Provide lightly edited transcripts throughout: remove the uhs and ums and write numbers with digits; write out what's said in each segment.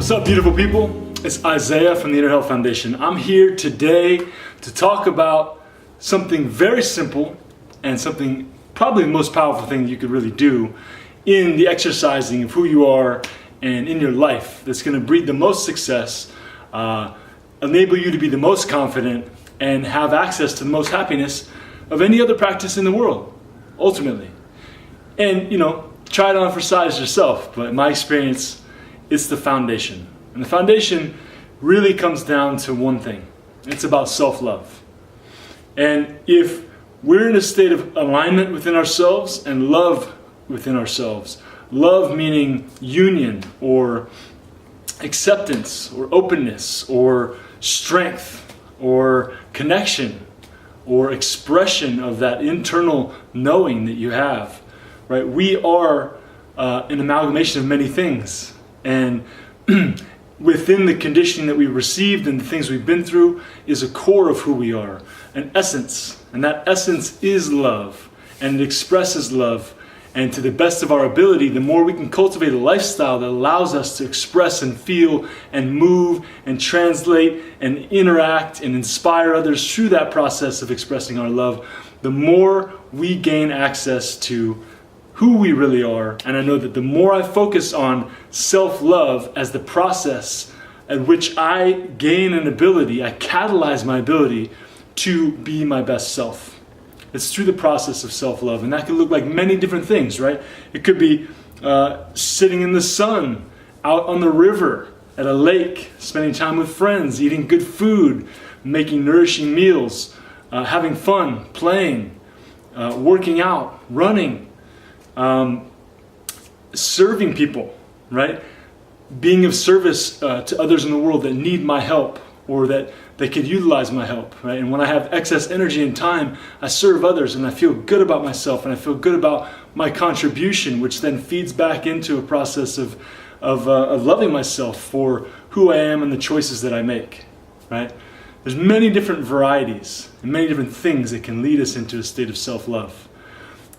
What's up, beautiful people? It's Isaiah from the Inner Health Foundation. I'm here today to talk about something very simple and something probably the most powerful thing you could really do in the exercising of who you are and in your life that's going to breed the most success, enable you to be the most confident, and have access to the most happiness of any other practice in the world, ultimately. And, try it on for size yourself, but in my experience, it's the foundation. And the foundation really comes down to one thing. It's about self-love. And if we're in a state of alignment within ourselves and love within ourselves, love meaning union or acceptance or openness or strength or connection or expression of that internal knowing that you have, right? We are an amalgamation of many things. And within the conditioning that we received and the things we've been through is a core of who we are, an essence. And that essence is love, and it expresses love. And to the best of our ability, the more we can cultivate a lifestyle that allows us to express and feel and move and translate and interact and inspire others through that process of expressing our love, the more we gain access to who we really are. And I know that the more I focus on self-love as the process at which I gain an ability, I catalyze my ability to be my best self. It's through the process of self-love, and that can look like many different things, right? It could be sitting in the sun, out on the river, at a lake, spending time with friends, eating good food, making nourishing meals, having fun, playing, working out, running, serving people, right? Being of service to others in the world that need my help or that they could utilize my help, right? And when I have excess energy and time, I serve others and I feel good about myself and I feel good about my contribution, which then feeds back into a process of loving myself for who I am and the choices that I make, right? There's many different varieties and many different things that can lead us into a state of self-love.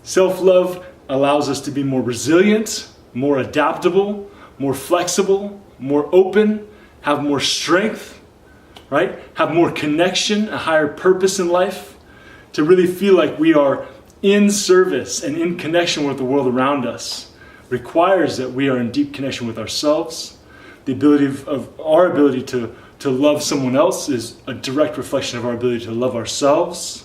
Self-love allows us to be more resilient, more adaptable, more flexible, more open, have more strength, right? Have more connection, a higher purpose in life, to really feel like we are in service and in connection with the world around us. Requires that we are in deep connection with ourselves. The ability of our ability to love someone else is a direct reflection of our ability to love ourselves.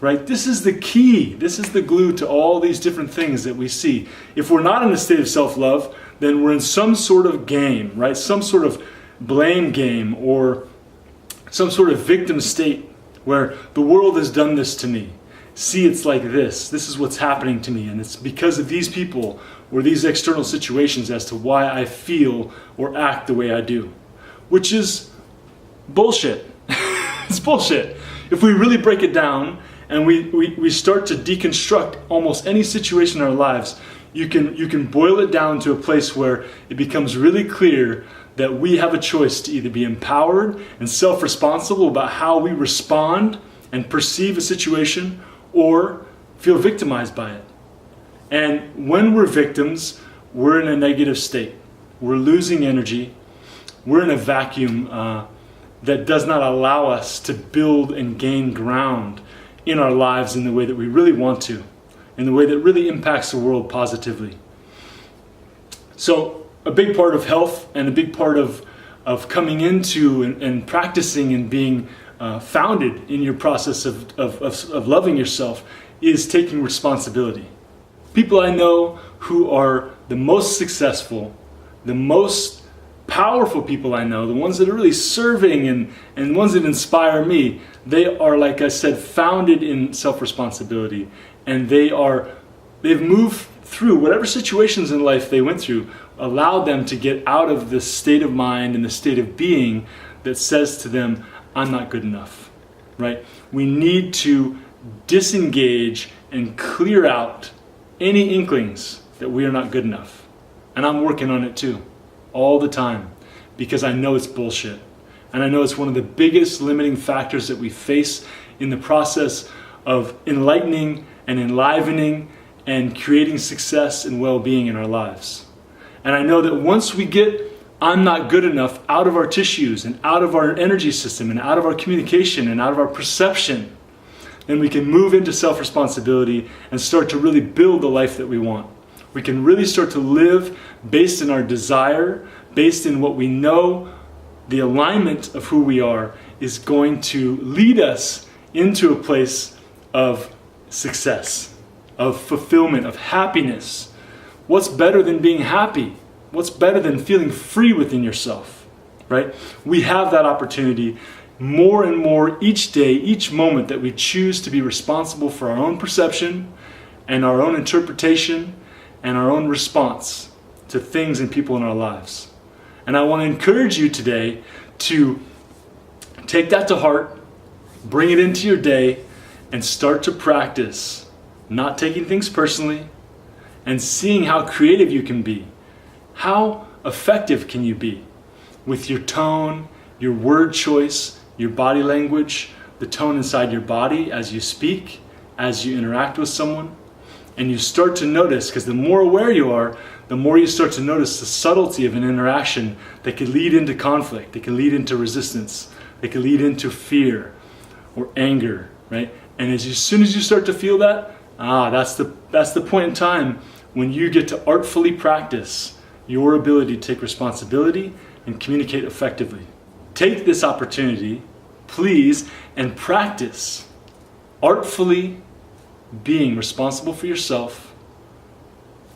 Right? This is the key. This is the glue to all these different things that we see. If we're not in a state of self-love, then we're in some sort of game, right? Some sort of blame game or some sort of victim state where the world has done this to me. See, it's like this. This is what's happening to me. And it's because of these people or these external situations as to why I feel or act the way I do. Which is bullshit. It's bullshit. If we really break it down, and we start to deconstruct almost any situation in our lives, you can boil it down to a place where it becomes really clear that we have a choice to either be empowered and self-responsible about how we respond and perceive a situation, or feel victimized by it. And when we're victims, we're in a negative state. We're losing energy. We're in a vacuum that does not allow us to build and gain ground in our lives in the way that we really want to, in the way that really impacts the world positively. So a big part of health and a big part of coming into and practicing and being founded in your process of loving yourself is taking responsibility. People I know who are the most successful, the most powerful people I know, the ones that are really serving and the ones that inspire me, they are, like I said, founded in self-responsibility, and they've moved through whatever situations in life they went through, allowed them to get out of the state of mind and the state of being that says to them, I'm not good enough, right? We need to disengage and clear out any inklings that we are not good enough. And I'm working on it too, all the time, because I know it's bullshit. And I know it's one of the biggest limiting factors that we face in the process of enlightening and enlivening and creating success and well-being in our lives. And I know that once we get I'm not good enough out of our tissues and out of our energy system and out of our communication and out of our perception, then we can move into self-responsibility and start to really build the life that we want. We can really start to live based in our desire, based in what we know the alignment of who we are is going to lead us into a place of success, of fulfillment, of happiness. What's better than being happy? What's better than feeling free within yourself, right? We have that opportunity more and more each day, each moment that we choose to be responsible for our own perception and our own interpretation and our own response to things and people in our lives. And I want to encourage you today to take that to heart, bring it into your day, and start to practice not taking things personally and seeing how creative you can be. How effective can you be with your tone, your word choice, your body language, the tone inside your body as you speak, as you interact with someone? And you start to notice, because the more aware you are, the more you start to notice the subtlety of an interaction that could lead into conflict, that can lead into resistance, that can lead into fear or anger, right? And as soon as you start to feel that, that's the point in time when you get to artfully practice your ability to take responsibility and communicate effectively. Take this opportunity, please, and practice artfully being responsible for yourself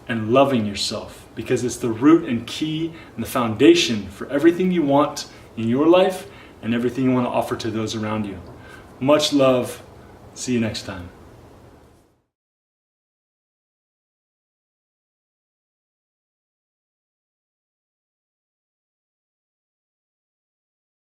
and loving yourself, because it's the root and key and the foundation for everything you want in your life and everything you want to offer to those around you. Much love. See you next time.